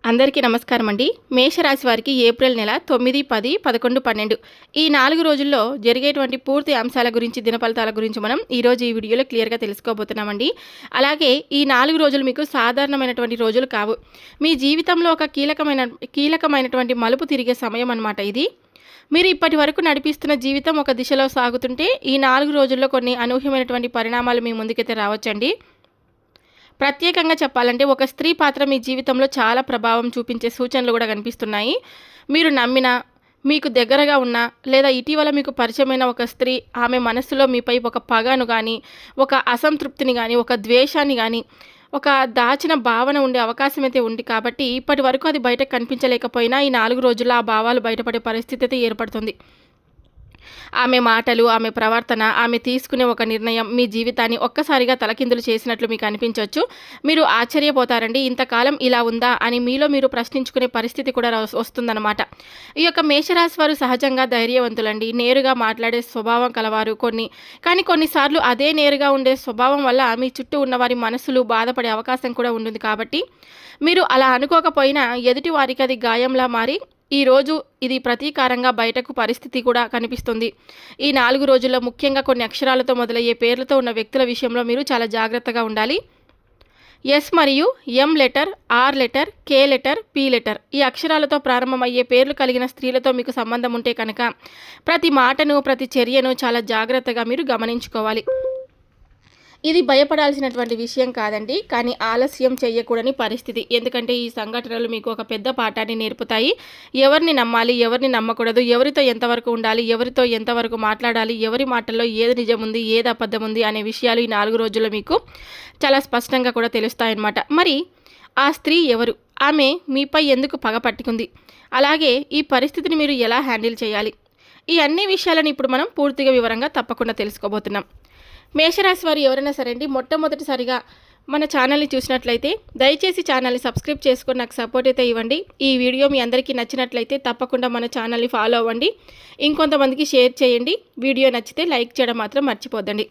అందరికీ నమస్కారం అండి. మేషరాశి వారికి ఏప్రిల్ నెల 9, 10, 11, 12 ఈ 4 రోజుల్లో జరిగేటువంటి పూర్తి అంశాల గురించి, దినఫలితాల గురించి మనం ఈరోజు ఈ వీడియోలో క్లియర్‌గా తెలుసుకోబోతున్నామండి. అలాగే ఈ 4 రోజులు మీకు సాధారణమైనటువంటి రోజులు కావు. మీ జీవితంలో ఒక కీలకమైనటువంటి మలుపు తిరిగే సమయం అన్నమాట ఇది. మీరు ఇప్పటి వరకు నడిపిస్తున్న జీవితం ఒక దిశలో సాగుతుంటే ఈ 4 రోజుల్లో కొన్ని అనూహ్యమైనటువంటి పరిణామాలు మీ ముందుకైతే రావచ్చండి. ప్రత్యేకంగా చెప్పాలంటే ఒక స్త్రీ పాత్ర మీ జీవితంలో చాలా ప్రభావం చూపించే సూచనలు కూడా కనిపిస్తున్నాయి. మీరు నమ్మిన, మీకు దగ్గరగా ఉన్న లేదా ఇటీవల మీకు పరిచయమైన ఒక స్త్రీ ఆమె మనస్సులో మీపై ఒక పగను కానీ, ఒక అసంతృప్తిని కానీ, ఒక ద్వేషాన్ని కానీ, ఒక దాచిన భావన ఉండే అవకాశం అయితే ఉంది. కాబట్టి ఇప్పటి వరకు అది బయటకు కనిపించలేకపోయినా ఈ 4 రోజుల్లో ఆ భావాలు బయటపడే పరిస్థితి అయితే ఏర్పడుతుంది. ఆమె మాటలు, ఆమె ప్రవర్తన, ఆమె తీసుకునే ఒక నిర్ణయం మీ జీవితాన్ని ఒక్కసారిగా తలకిందులు చేసినట్లు మీకు అనిపించవచ్చు. మీరు ఆశ్చర్యపోతారండి, ఇంతకాలం ఇలా ఉందా అని మీలో మీరు ప్రశ్నించుకునే పరిస్థితి కూడా వస్తుందన్నమాట. ఈ యొక్క మేషరాశి వారు సహజంగా ధైర్యవంతులండి. నేరుగా మాట్లాడే స్వభావం కలవారు. కానీ కొన్నిసార్లు అదే నేరుగా ఉండే స్వభావం వల్ల మీ చుట్టూ ఉన్నవారి మనసులు బాధపడే అవకాశం కూడా ఉంటుంది. కాబట్టి మీరు అలా అనుకోకపోయినా ఎదుటి వారికి అది గాయంలా మారి ఈరోజు ఇది ప్రతీకారంగా బయటకు పరిస్థితి కూడా కనిపిస్తుంది. ఈ 4 రోజుల్లో ముఖ్యంగా కొన్ని అక్షరాలతో మొదలయ్యే పేర్లతో ఉన్న వ్యక్తుల విషయంలో మీరు చాలా జాగ్రత్తగా ఉండాలి. ఎస్ మరియు M letter, R letter, K letter, P letter ఈ అక్షరాలతో ప్రారంభమయ్యే పేర్లు కలిగిన స్త్రీలతో మీకు సంబంధం ఉంటే కనుక ప్రతి మాటను, ప్రతి చర్యను చాలా జాగ్రత్తగా మీరు గమనించుకోవాలి. ఇది భయపడాల్సినటువంటి విషయం కాదండి, కానీ ఆలస్యం చేయకూడని పరిస్థితి. ఎందుకంటే ఈ సంఘటనలు మీకు ఒక పెద్ద పాఠాన్ని నేర్పుతాయి. ఎవరిని నమ్మాలి, ఎవరిని నమ్మకూడదు, ఎవరితో ఎంతవరకు ఉండాలి, ఎవరితో ఎంతవరకు మాట్లాడాలి, ఎవరి మాటల్లో ఏది నిజం ఉంది, ఏది అబద్ధం ఉంది అనే విషయాలు ఈ 4 రోజుల్లో మీకు చాలా స్పష్టంగా కూడా తెలుస్తాయన్నమాట. మరి ఆ స్త్రీ ఎవరు? ఆమె మీపై ఎందుకు పగ పట్టుకుంది? అలాగే ఈ పరిస్థితిని మీరు ఎలా హ్యాండిల్ చేయాలి? ఈ అన్ని విషయాలను ఇప్పుడు మనం పూర్తిగా వివరంగా తప్పకుండా తెలుసుకోబోతున్నాం. మేషరాశి వారు ఎవరైనా సరే అండి, మొట్టమొదటిసారిగా మన ఛానల్ని చూసినట్లయితే దయచేసి ఛానల్ని సబ్స్క్రైబ్ చేసుకొని నాకు సపోర్ట్ అయితే ఇవ్వండి. ఈ వీడియో మీ అందరికీ నచ్చినట్లయితే తప్పకుండా మన ఛానల్ని ఫాలో అవ్వండి. ఇంకొంతమందికి షేర్ చేయండి. వీడియో నచ్చితే లైక్ చేయడం మాత్రం మర్చిపోద్దండి.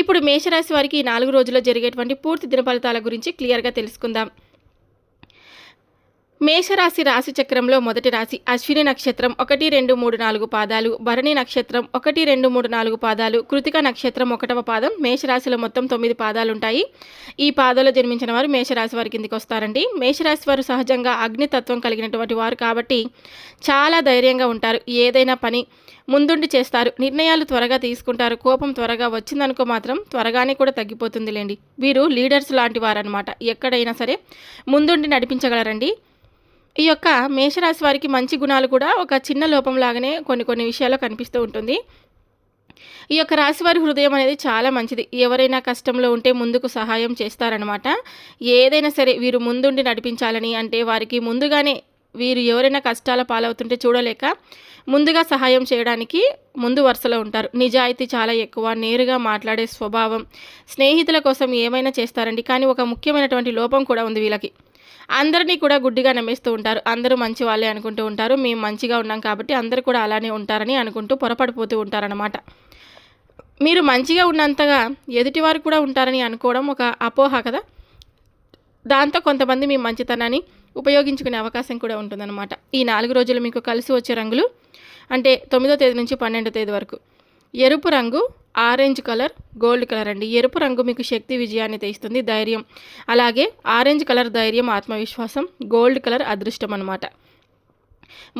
ఇప్పుడు మేషరాశి వారికి ఈ 4 రోజుల్లో జరిగేటువంటి పూర్తి దినఫలితాల గురించి క్లియర్గా తెలుసుకుందాం. మేషరాశి రాశి చక్రంలో మొదటి రాశి అశ్విని నక్షత్రం 1, 2, 3, 4 పాదాలు, భరణి నక్షత్రం 1, 2, 3, 4 పాదాలు, కృతిక నక్షత్రం 1వ పాదం. మేషరాశిలో మొత్తం 9 పాదాలు ఉంటాయి. ఈ పాదాల్లో జన్మించిన వారు మేషరాశి వారి కిందికి వస్తారండి. మేషరాశి వారు సహజంగా అగ్నితత్వం కలిగినటువంటి వారు కాబట్టి చాలా ధైర్యంగా ఉంటారు. ఏదైనా పని ముందుండి చేస్తారు. నిర్ణయాలు త్వరగా తీసుకుంటారు. కోపం త్వరగా వచ్చిందనుకో మాత్రం త్వరగానే కూడా తగ్గిపోతుందిలేండి. వీరు లీడర్స్ లాంటి వారనమాట. ఎక్కడైనా సరే ముందుండి నడిపించగలరండి. ఈ యొక్క మేషరాశి వారికి మంచి గుణాలు కూడా ఒక చిన్న లోపంలాగానే కొన్ని విషయాల్లో కనిపిస్తూ ఉంటుంది. ఈ యొక్క రాశివారి హృదయం అనేది చాలా మంచిది. ఎవరైనా కష్టంలో ఉంటే ముందుకు సహాయం చేస్తారనమాట. ఏదైనా సరే వీరు ముందుండి నడిపించాలని, అంటే వారికి ముందుగానే వీరు ఎవరైనా కష్టాల పాలవుతుంటే చూడలేక ముందుగా సహాయం చేయడానికి ముందు వరుసలో ఉంటారు. నిజాయితీ చాలా ఎక్కువ, నేరుగా మాట్లాడే స్వభావం, స్నేహితుల కోసం ఏమైనా చేస్తారండి. కానీ ఒక ముఖ్యమైనటువంటి లోపం కూడా ఉంది వీళ్ళకి. అందరినీ కూడా గుడ్డిగా నమ్మేస్తూ ఉంటారు. అందరూ మంచి వాళ్ళే అనుకుంటూ ఉంటారు. మేము మంచిగా ఉన్నాం కాబట్టి అందరూ కూడా అలానే ఉంటారని అనుకుంటూ పొరపడిపోతూ ఉంటారనమాట. మీరు మంచిగా ఉన్నంతగా ఎదుటివారు కూడా ఉంటారని అనుకోవడం ఒక అపోహ కదా. దాంతో కొంతమంది మీ మంచితనాన్ని ఉపయోగించుకునే అవకాశం కూడా ఉంటుందన్నమాట. ఈ 4 రోజులు మీకు కలిసి వచ్చే రంగులు, అంటే 9వ తేదీ నుంచి 12వ తేదీ వరకు ఎరుపు రంగు, ఆరెంజ్ కలర్, గోల్డ్ కలర్ అండి. ఎరుపు రంగు మీకు శక్తి, విజయాన్ని తెస్తుంది, ధైర్యం. అలాగే ఆరెంజ్ కలర్ ధైర్యం, ఆత్మవిశ్వాసం. గోల్డ్ కలర్ అదృష్టం అన్నమాట.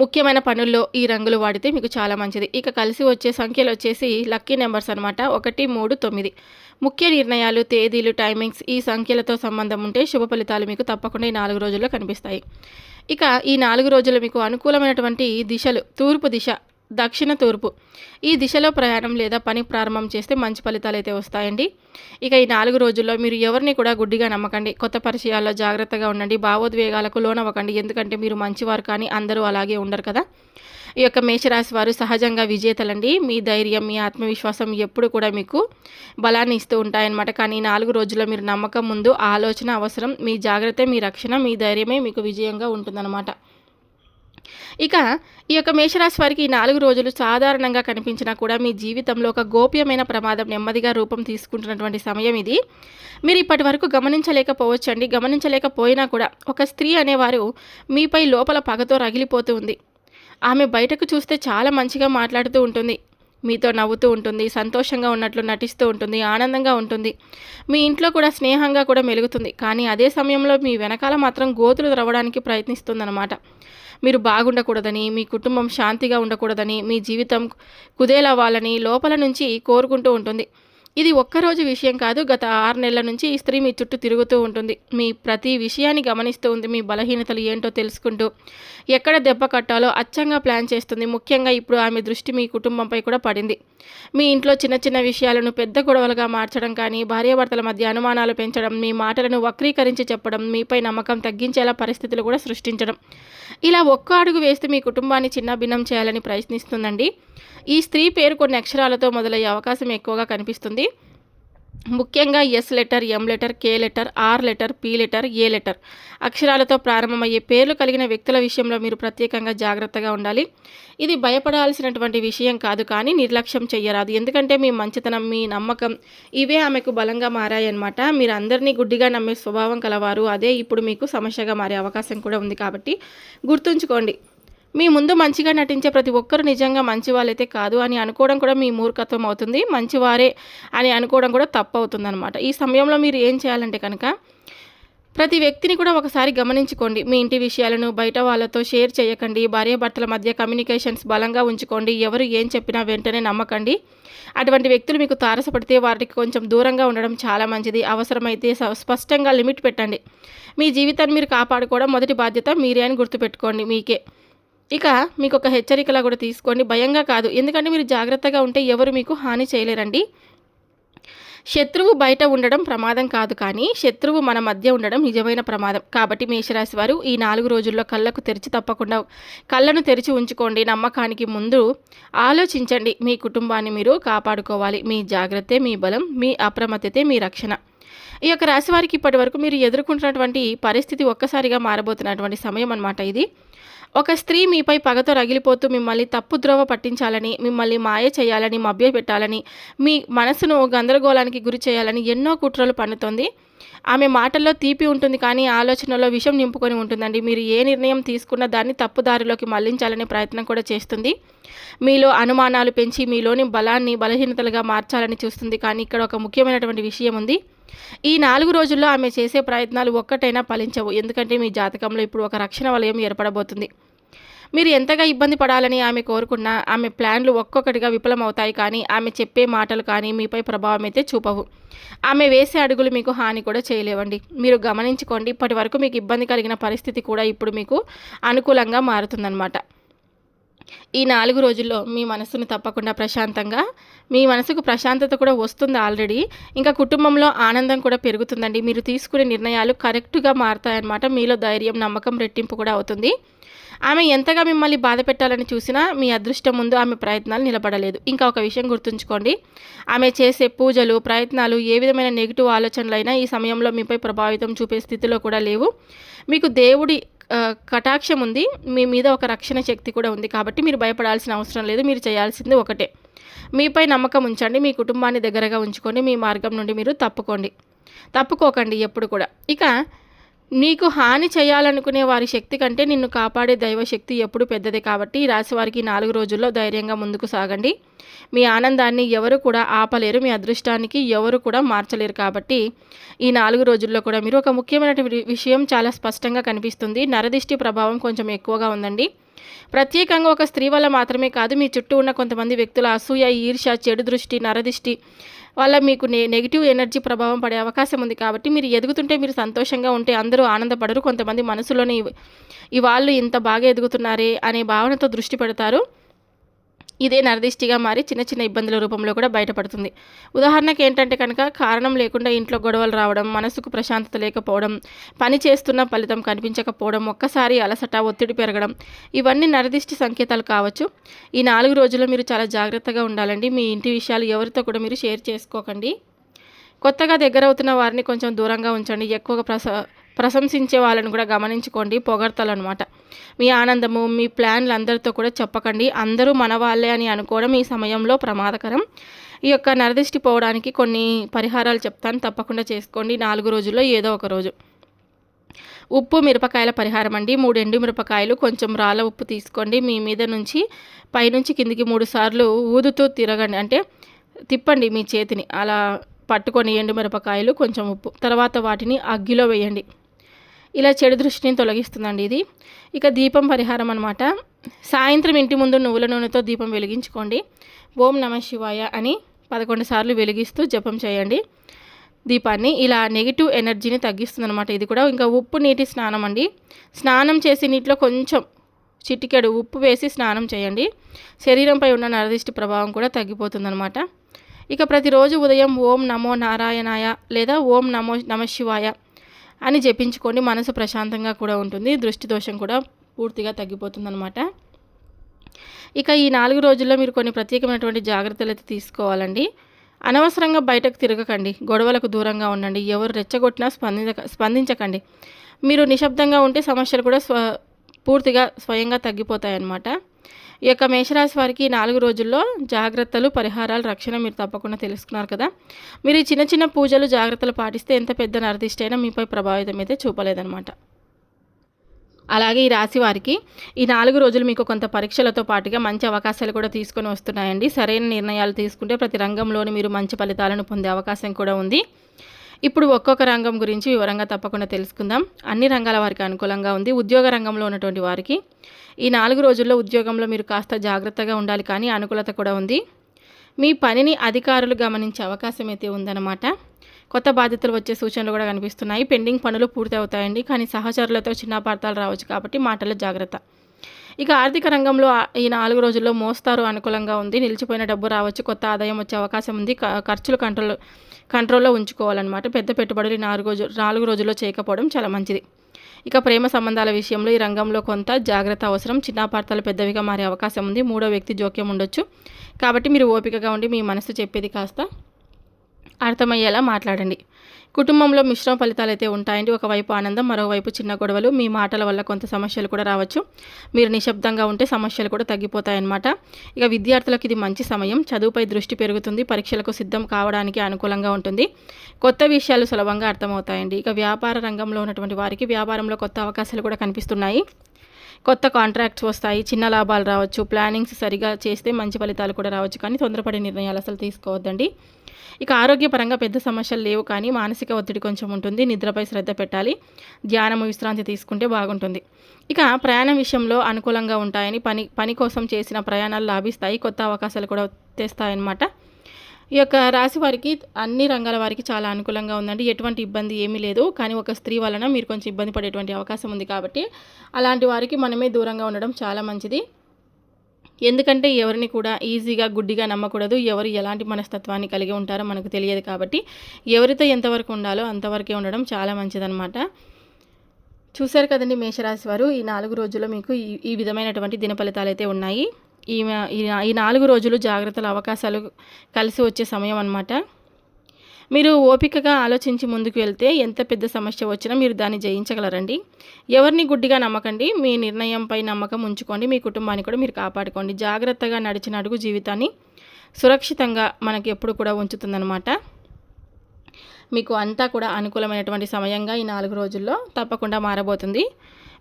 ముఖ్యమైన పనుల్లో ఈ రంగులు వాడితే మీకు చాలా మంచిది. ఇక కలిసి వచ్చే సంఖ్యలు వచ్చేసి లక్కీ నెంబర్స్ అనమాట. 1, 3, 9. ముఖ్య నిర్ణయాలు, తేదీలు, టైమింగ్స్ ఈ సంఖ్యలతో సంబంధం ఉంటే శుభ ఫలితాలు మీకు తప్పకుండా ఈ 4 రోజుల్లో కనిపిస్తాయి. ఇక ఈ 4 రోజులు మీకు అనుకూలమైనటువంటి దిశలు: తూర్పు దిశ, దక్షిణ తూర్పు. ఈ దిశలో ప్రయాణం లేదా పని ప్రారంభం చేస్తే మంచి ఫలితాలు అయితే వస్తాయండి. ఇక ఈ 4 రోజుల్లో మీరు ఎవరిని కూడా గుడ్డిగా నమ్మకండి. కొత్త పరిచయాల్లో జాగ్రత్తగా ఉండండి. భావోద్వేగాలకు లోనవ్వకండి. ఎందుకంటే మీరు మంచివారు, కానీ అందరూ అలాగే ఉండరు కదా. ఈ యొక్క మేషరాశి వారు సహజంగా విజేతలండి. మీ ధైర్యం, మీ ఆత్మవిశ్వాసం ఎప్పుడు కూడా మీకు బలాన్ని ఇస్తూ ఉంటాయన్నమాట. కానీ ఈ 4 రోజుల్లో మీరు నమ్మకం ముందు ఆలోచన అవసరం. మీ జాగ్రత్త మీ రక్షణ, మీ ధైర్యమే మీకు విజయంగా ఉంటుందన్నమాట. ఇక ఈ యొక్క మేషరాశి వారికి ఈ 4 రోజులు సాధారణంగా కనిపించినా కూడా మీ జీవితంలో ఒక గోప్యమైన ప్రమాదం నెమ్మదిగా రూపం తీసుకుంటున్నటువంటి సమయం ఇది. మీరు ఇప్పటి వరకు గమనించలేకపోవచ్చండి. గమనించలేకపోయినా కూడా ఒక స్త్రీ అనేవారు మీపై లోపల పగతో రగిలిపోతూ ఉంది. ఆమె బయటకు చూస్తే చాలా మంచిగా మాట్లాడుతూ ఉంటుంది. మీతో నవ్వుతూ ఉంటుంది, సంతోషంగా ఉన్నట్లు నటిస్తూ ఉంటుంది, ఆనందంగా ఉంటుంది. మీ ఇంట్లో కూడా స్నేహంగా కూడా మెలుగుతుంది. కానీ అదే సమయంలో మీ వెనకాల మాత్రం గోతులు త్రవ్వడానికి ప్రయత్నిస్తుందన్నమాట. మీరు బాగుండకూడదని, మీ కుటుంబం శాంతిగా ఉండకూడదని, మీ జీవితం కుదేలవ్వాలని లోపల నుంచి కోరుకుంటూ ఉంటుంది. ఇది ఒక్కరోజు విషయం కాదు. గత 6 నెలల నుంచి ఈ స్త్రీ మీ చుట్టూ తిరుగుతూ ఉంటుంది. మీ ప్రతి విషయాన్ని గమనిస్తూ ఉంది. మీ బలహీనతలు ఏంటో తెలుసుకుంటూ ఎక్కడ దెబ్బ కట్టాలో అచ్చంగా ప్లాన్ చేస్తుంది. ముఖ్యంగా ఇప్పుడు ఆమె దృష్టి మీ కుటుంబంపై కూడా పడింది. మీ ఇంట్లో చిన్న చిన్న విషయాలను పెద్ద గొడవలుగా మార్చడం కానీ, భార్యాభర్తల మధ్య అనుమానాలు పెంచడం, మీ మాటలను వక్రీకరించి చెప్పడం, మీపై నమ్మకం తగ్గించేలా పరిస్థితులు కూడా సృష్టించడం, ఇలా ఒక్క అడుగు వేస్తూ మీ కుటుంబాన్ని చిన్నభిన్నం చేయాలని ప్రయత్నిస్తుందండి. ఈ స్త్రీ పేరు కొన్ని అక్షరాలతో మొదలయ్యే అవకాశం ఎక్కువగా కనిపిస్తుంది. ముఖ్యంగా S letter, M letter, K letter, R letter, P letter, A letter అక్షరాలతో ప్రారంభమయ్యే పేర్లు కలిగిన వ్యక్తుల విషయంలో మీరు ప్రత్యేకంగా జాగ్రత్తగా ఉండాలి. ఇది భయపడాల్సినటువంటి విషయం కాదు, కానీ నిర్లక్ష్యం చెయ్యరాదు. ఎందుకంటే మీ మంచితనం, మీ నమ్మకం ఇవే ఆమెకు బలంగా మారాయన్నమాట. మీరు అందరినీ గుడ్డిగా నమ్మే స్వభావం కలవారు. అదే ఇప్పుడు మీకు సమస్యగా మారే అవకాశం కూడా ఉంది. కాబట్టి గుర్తుంచుకోండి, మీ ముందు మంచిగా నటించే ప్రతి ఒక్కరు నిజంగా మంచి వాళ్ళైతే కాదు అని అనుకోవడం కూడా మీ మూర్ఖత్వం అవుతుంది. మంచివారే అని అనుకోవడం కూడా తప్పు అవుతుందన్నమాట. ఈ సమయంలో మీరు ఏం చేయాలంటే కనుక ప్రతి వ్యక్తిని కూడా ఒకసారి గమనించుకోండి. మీ ఇంటి విషయాలను బయట వాళ్ళతో షేర్ చేయకండి. భార్యాభర్తల మధ్య కమ్యూనికేషన్స్ బలంగా ఉంచుకోండి. ఎవరు ఏం చెప్పినా వెంటనే నమ్మకండి. అటువంటి వ్యక్తులు మీకు తారసపడితే వాటికి కొంచెం దూరంగా ఉండడం చాలా మంచిది. అవసరమైతే స్పష్టంగా లిమిట్ పెట్టండి. మీ జీవితాన్ని మీరు కాపాడుకోవడం మొదటి బాధ్యత మీరే అని గుర్తుపెట్టుకోండి. మీకే ఇక మీకు ఒక హెచ్చరికలా కూడా తీసుకోండి. భయంగా కాదు, ఎందుకంటే మీరు జాగ్రత్తగా ఉంటే ఎవరు మీకు హాని చేయలేరండి. శత్రువు బయట ఉండడం ప్రమాదం కాదు, కానీ శత్రువు మన మధ్య ఉండడం నిజమైన ప్రమాదం. కాబట్టి మేషరాశి వారు ఈ 4 రోజుల్లో కళ్ళను తెరిచి ఉంచుకోండి. నమ్మకానికి ముందు ఆలోచించండి. మీ కుటుంబాన్ని మీరు కాపాడుకోవాలి. మీ జాగ్రత్తే మీ బలం, మీ అప్రమత్తతే మీ రక్షణ. ఈ యొక్క రాశి వారికి ఇప్పటి వరకు మీరు ఎదుర్కొంటున్నటువంటి పరిస్థితి ఒక్కసారిగా మారబోతున్నటువంటి సమయం అన్నమాట ఇది. ఒక స్త్రీ మీపై పగతో రగిలిపోతూ మిమ్మల్ని తప్పుద్రోవ పట్టించాలని, మిమ్మల్ని మాయ చేయాలని, మభ్యపెట్టాలని, మీ మనసును గందరగోళానికి గురి చేయాలని ఎన్నో కుట్రలు పన్నుతోంది. ఆమె మాటల్లో తీపి ఉంటుంది, కానీ ఆలోచనలో విషం నింపుకొని ఉంటుందండి. మీరు ఏ నిర్ణయం తీసుకున్నా దాన్ని తప్పుదారిలోకి మళ్లించాలనే ప్రయత్నం కూడా చేస్తుంది. మీలో అనుమానాలు పెంచి మీలోని బలాన్ని బలహీనతలుగా మార్చాలని చూస్తుంది. కానీ ఇక్కడ ఒక ముఖ్యమైనటువంటి విషయం ఉంది. ఈ 4 రోజుల్లో ఆమె చేసే ప్రయత్నాలు ఒక్కటైనా ఫలించవు. ఎందుకంటే మీ జాతకంలో ఇప్పుడు ఒక రక్షణ వలయం ఏర్పడబోతుంది. మీరు ఎంతగా ఇబ్బంది పడాలని ఆమె కోరుకున్నా ఆమె ప్లాన్లు ఒక్కొక్కటిగా విఫలమవుతాయి, కానీ ఆమె చెప్పే మాటలు కానీ మీపై ప్రభావం అయితే చూపవు. ఆమె వేసే అడుగులు మీకు హాని కూడా చేయలేవండి. మీరు గమనించుకోండి, ఇప్పటి వరకు మీకు ఇబ్బంది కలిగిన పరిస్థితి కూడా ఇప్పుడు మీకు అనుకూలంగా మారుతుందన్నమాట. ఈ 4 రోజుల్లో మీ మనసును తప్పకుండా మీ మనసుకు ప్రశాంతత కూడా వస్తుంది ఆల్రెడీ. ఇంకా కుటుంబంలో ఆనందం కూడా పెరుగుతుందండి. మీరు తీసుకునే నిర్ణయాలు కరెక్ట్గా మారుతాయన్నమాట. మీలో ధైర్యం, నమ్మకం రెట్టింపు కూడా అవుతుంది. ఆమె ఎంతగా మిమ్మల్ని బాధ పెట్టాలని చూసినా మీ అదృష్టం ముందు ఆమె ప్రయత్నాలు నిలబడలేదు. ఇంకా ఒక విషయం గుర్తుంచుకోండి, ఆమె చేసే పూజలు, ప్రయత్నాలు ఏ విధమైన నెగిటివ్ ఆలోచనలైనా ఈ సమయంలో మీపై ప్రభావితం చూపే స్థితిలో కూడా లేవు. మీకు దేవుడి కటాక్షం ఉంది. మీ మీద ఒక రక్షణ శక్తి కూడా ఉంది. కాబట్టి మీరు భయపడాల్సిన అవసరం లేదు. మీరు చేయాల్సింది ఒకటే, మీపై నమ్మకం ఉంచండి. మీ కుటుంబాన్ని దగ్గరగా ఉంచుకొని మీ మార్గం నుండి మీరు తప్పుకోకండి ఎప్పుడు కూడా. ఇక నీకు హాని చేయాలనుకునే వారి శక్తి కంటే నిన్ను కాపాడే దైవశక్తి ఎప్పుడు పెద్దదే. కాబట్టి ఈ రాశి వారికి 4 రోజుల్లో ధైర్యంగా ముందుకు సాగండి. మీ ఆనందాన్ని ఎవరు కూడా ఆపలేరు, మీ అదృష్టానికి ఎవరు కూడా మార్చలేరు. కాబట్టి ఈ 4 రోజుల్లో కూడా మీరు ఒక ముఖ్యమైన విషయం చాలా స్పష్టంగా కనిపిస్తుంది. నరదిష్టి ప్రభావం కొంచెం ఎక్కువగా ఉందండి. ప్రత్యేకంగా ఒక స్త్రీ వల్ల మాత్రమే కాదు, మీ చుట్టూ ఉన్న కొంతమంది వ్యక్తుల అసూయ, ఈర్ష్య, చెడు దృష్టి, నరదిష్టి వల్ల మీకు నెగిటివ్ ఎనర్జీ ప్రభావం పడే అవకాశం ఉంది. కాబట్టి మీరు ఎదుగుతుంటే, మీరు సంతోషంగా ఉంటే అందరూ ఆనందపడరు. కొంతమంది మనసులోని ఈ వాళ్ళు ఇంత బాగా ఎదుగుతున్నారే అనే భావనతో దృష్టి పెడతారు. ఇదే నరదిష్టిగా మారి చిన్న చిన్న ఇబ్బందుల రూపంలో కూడా బయటపడుతుంది. ఉదాహరణకు ఏంటంటే కనుక కారణం లేకుండా ఇంట్లో గొడవలు రావడం, మనసుకు ప్రశాంతత లేకపోవడం, పని చేస్తున్న ఫలితం కనిపించకపోవడం, ఒక్కసారి అలసట, ఒత్తిడి పెరగడం, ఇవన్నీ నరదిష్టి సంకేతాలు కావచ్చు. ఈ 4 రోజుల్లో మీరు చాలా జాగ్రత్తగా ఉండాలండి. మీ ఇంటి విషయాలు ఎవరితో కూడా మీరు షేర్ చేసుకోకండి. కొత్తగా దగ్గరవుతున్న వారిని కొంచెం దూరంగా ఉంచండి. ఎక్కువగా ప్రశంసించే వాళ్ళని కూడా గమనించుకోండి. పొగడ్తలనమాట. మీ ఆనందము, మీ ప్లాన్లు అందరితో కూడా చెప్పకండి. అందరూ మన వాళ్ళే అని అనుకోవడం ఈ సమయంలో ప్రమాదకరం. ఈ యొక్క నరదిష్టి పోవడానికి కొన్ని పరిహారాలు చెప్తాను, తప్పకుండా చేసుకోండి 4 రోజుల్లో ఏదో ఒక రోజు. ఉప్పు మిరపకాయల పరిహారం అండి. 3 ఎండు మిరపకాయలు, కొంచెం రాళ్ళ ఉప్పు తీసుకోండి. మీ మీద నుంచి పైనుంచి కిందికి 3 సార్లు ఊదుతూ తిరగండి, అంటే తిప్పండి మీ చేతిని. అలా పట్టుకొని ఎండు మిరపకాయలు, కొంచెం ఉప్పు, తర్వాత వాటిని అగ్గిలో వేయండి. ఇలా చెడు దృష్టిని తొలగిస్తుందండి ఇది. ఇక దీపం పరిహారం అనమాట. సాయంత్రం ఇంటి ముందు నువ్వుల నూనెతో దీపం వెలిగించుకోండి. ఓం నమ శివాయ అని 11 సార్లు వెలిగిస్తూ జపం చేయండి దీపాన్ని. ఇలా నెగిటివ్ ఎనర్జీని తగ్గిస్తుంది అనమాట ఇది కూడా. ఇంకా ఉప్పు నీటి స్నానం అండి. స్నానం చేసి నీటిలో కొంచెం చిటికెడు ఉప్పు వేసి స్నానం చేయండి. శరీరంపై ఉన్న నరదిష్టి ప్రభావం కూడా తగ్గిపోతుందన్నమాట. ఇక ప్రతిరోజు ఉదయం ఓం నమో నారాయణాయ లేదా ఓం నమ శివాయ అని జపించుకోండి. మనసు ప్రశాంతంగా కూడా ఉంటుంది. దృష్టి దోషం కూడా పూర్తిగా తగ్గిపోతుందన్నమాట. ఇక ఈ 4 రోజుల్లో మీరు కొన్ని ప్రత్యేకమైనటువంటి జాగ్రత్తలు అయితే తీసుకోవాలండి. అనవసరంగా బయటకు తిరగకండి. గొడవలకు దూరంగా ఉండండి. ఎవరు రెచ్చగొట్టినా స్పందించకండి. మీరు నిశ్శబ్దంగా ఉంటే సమస్యలు కూడా పూర్తిగా స్వయంగా తగ్గిపోతాయన్నమాట. ఈ యొక్క మేషరాశి వారికి 4 రోజుల్లో జాగ్రత్తలు, పరిహారాలు, రక్షణ మీరు తప్పకుండా తెలుసుకున్నారు కదా. మీరు ఈ చిన్న చిన్న పూజలు, జాగ్రత్తలు పాటిస్తే ఎంత పెద్ద నరదిష్టి అయినా మీపై ప్రభావితం అయితే చూపలేదన్నమాట. అలాగే ఈ రాశి వారికి ఈ 4 రోజులు మీకు కొంత పరీక్షలతో పాటుగా మంచి అవకాశాలు కూడా తీసుకొని వస్తున్నాయండి. సరైన నిర్ణయాలు తీసుకుంటే ప్రతి రంగంలోని మీరు మంచి ఫలితాలను పొందే అవకాశం కూడా ఉంది. ఇప్పుడు ఒక్కొక్క రంగం గురించి వివరంగా తప్పకుండా తెలుసుకుందాం. అన్ని రంగాల వారికి అనుకూలంగా ఉంది. ఉద్యోగ రంగంలో ఉన్నటువంటి వారికి ఈ 4 రోజుల్లో ఉద్యోగంలో మీరు కాస్త జాగ్రత్తగా ఉండాలి, కానీ అనుకూలత కూడా ఉంది. మీ పనిని అధికారులు గమనించే అవకాశం అయితే ఉందన్నమాట. కొత్త బాధ్యతలు వచ్చే సూచనలు కూడా కనిపిస్తున్నాయి. పెండింగ్ పనులు పూర్తి అవుతాయండి, కానీ సహచరులతో చిన్నపార్థాలు రావచ్చు కాబట్టి మాటల్లో జాగ్రత్త. ఇక ఆర్థిక రంగంలో ఈ 4 రోజుల్లో మోస్తారు అనుకూలంగా ఉంది. నిలిచిపోయిన డబ్బు రావచ్చు, కొత్త ఆదాయం వచ్చే అవకాశం ఉంది. ఖర్చులు కంట్రోల్లో ఉంచుకోవాలన్నమాట. పెద్ద పెట్టుబడులు 4 రోజుల్లో చేయకపోవడం చాలా మంచిది. ఇక ప్రేమ సంబంధాల విషయంలో ఈ రంగంలో కొంత జాగ్రత్త అవసరం. చిన్నపార్థాలు పెద్దవిగా మారే అవకాశం ఉంది. 3వ వ్యక్తి జోక్యం ఉండొచ్చు, కాబట్టి మీరు ఓపికగా ఉండి మీ మనసు చెప్పేది కాస్త అర్థమయ్యేలా మాట్లాడండి. కుటుంబంలో మిశ్రమ ఫలితాలు అయితే ఉంటాయండి. ఒకవైపు ఆనందం, మరోవైపు చిన్న గొడవలు. మీ మాటల వల్ల కొంత సమస్యలు కూడా రావచ్చు. మీరు నిశ్శబ్దంగా ఉంటే సమస్యలు కూడా తగ్గిపోతాయన్నమాట. ఇక విద్యార్థులకు ఇది మంచి సమయం. చదువుపై దృష్టి పెరుగుతుంది. పరీక్షలకు సిద్ధం కావడానికి అనుకూలంగా ఉంటుంది. కొత్త విషయాలు సులభంగా అర్థమవుతాయండి. ఇక వ్యాపార రంగంలో ఉన్నటువంటి వారికి వ్యాపారంలో కొత్త అవకాశాలు కూడా కనిపిస్తున్నాయి. కొత్త కాంట్రాక్ట్స్ వస్తాయి. చిన్న లాభాలు రావచ్చు. ప్లానింగ్స్ సరిగా చేస్తే మంచి ఫలితాలు కూడా రావచ్చు, కానీ తొందరపడే నిర్ణయాలు అసలు తీసుకోవద్దండి. ఇక ఆరోగ్యపరంగా పెద్ద సమస్యలు లేవు, కానీ మానసిక ఒత్తిడి కొంచెం ఉంటుంది. నిద్రపై శ్రద్ధ పెట్టాలి. ధ్యానము, విశ్రాంతి తీసుకుంటే బాగుంటుంది. ఇక ప్రయాణం విషయంలో అనుకూలంగా ఉంటాయని పని కోసం చేసిన ప్రయాణాలు లాభిస్తాయి. కొత్త అవకాశాలు కూడా తెస్తాయన్నమాట. ఈ యొక్క రాశి వారికి అన్ని రంగాల వారికి చాలా అనుకూలంగా ఉందండి. ఎటువంటి ఇబ్బంది ఏమీ లేదు, కానీ ఒక స్త్రీ వలన మీరు కొంచెం ఇబ్బంది పడేటువంటి అవకాశం ఉంది. కాబట్టి అలాంటి వారికి మనమే దూరంగా ఉండడం చాలా మంచిది. ఎందుకంటే ఎవరిని కూడా ఈజీగా గుడ్డిగా నమ్మకూడదు. ఎవరు ఎలాంటి మనస్తత్వాన్ని కలిగి ఉంటారో మనకు తెలియదు. కాబట్టి ఎవరితో ఎంతవరకు ఉండాలో అంతవరకే ఉండడం చాలా మంచిదన్నమాట. చూశారు కదండి మేషరాశి వారు, ఈ 4 రోజుల్లో మీకు ఈ విధమైనటువంటి దిన ఫలితాలు అయితే ఉన్నాయి. ఈ 4 రోజులు జాగ్రత్తల అవకాశాలు కలిసి వచ్చే సమయం అన్నమాట. మీరు ఓపికగా ఆలోచించి ముందుకు వెళ్తే ఎంత పెద్ద సమస్య వచ్చినా మీరు దాన్ని జయించగలరండి. ఎవరిని గుడ్డిగా నమ్మకండి. మీ నిర్ణయంపై నమ్మకం ఉంచుకోండి. మీ కుటుంబాన్ని కూడా మీరు కాపాడుకోండి. జాగ్రత్తగా నడిచిన అడుగు జీవితాన్ని సురక్షితంగా మనకి ఎప్పుడు కూడా ఉంచుతుందన్నమాట. మీకు అంతా కూడా అనుకూలమైనటువంటి సమయంగా ఈ 4 రోజుల్లో తప్పకుండా మారబోతుంది.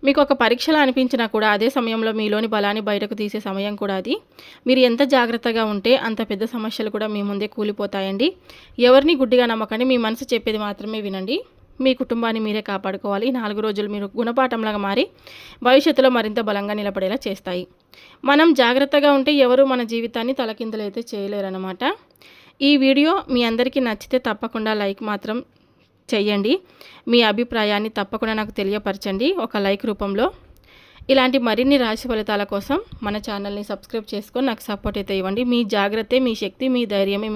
మీకు ఒక పరీక్షలా అనిపించినా కూడా అదే సమయంలో మీలోని బలాన్ని బయటకు తీసే సమయం కూడా అది. మీరు ఎంత జాగ్రత్తగా ఉంటే అంత పెద్ద సమస్యలు కూడా మీ ముందే కూలిపోతాయండి. ఎవరిని గుడ్డిగా నమ్మకండి. మీ మనసు చెప్పేది మాత్రమే వినండి. మీ కుటుంబాన్ని మీరే కాపాడుకోవాలి. 4 రోజులు మీరు గుణపాఠంలాగా మారి భవిష్యత్తులో మరింత బలంగా నిలబడేలా చేస్తాయి. మనం జాగ్రత్తగా ఉంటే ఎవరు మన జీవితాన్ని తలకిందులు అయితే చేయలేరన్నమాట. ఈ వీడియో మీ అందరికీ నచ్చితే తప్పకుండా లైక్ మాత్రం చెయ్యండి. మీ అభిప్రాయాన్ని తప్పకుండా నాకు తెలియపరచండి ఒక లైక్ రూపంలో. ఇలాంటి మరిన్ని రాశి ఫలితాల కోసం మన ఛానల్ని సబ్స్క్రైబ్ చేసుకొని నాకు సపోర్ట్ అయితే ఇవ్వండి. మీ జాగ్రత్తే మీ శక్తి, మీ ధైర్యమే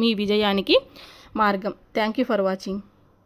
మీ విజయానికి మార్గం. Thank you for watching.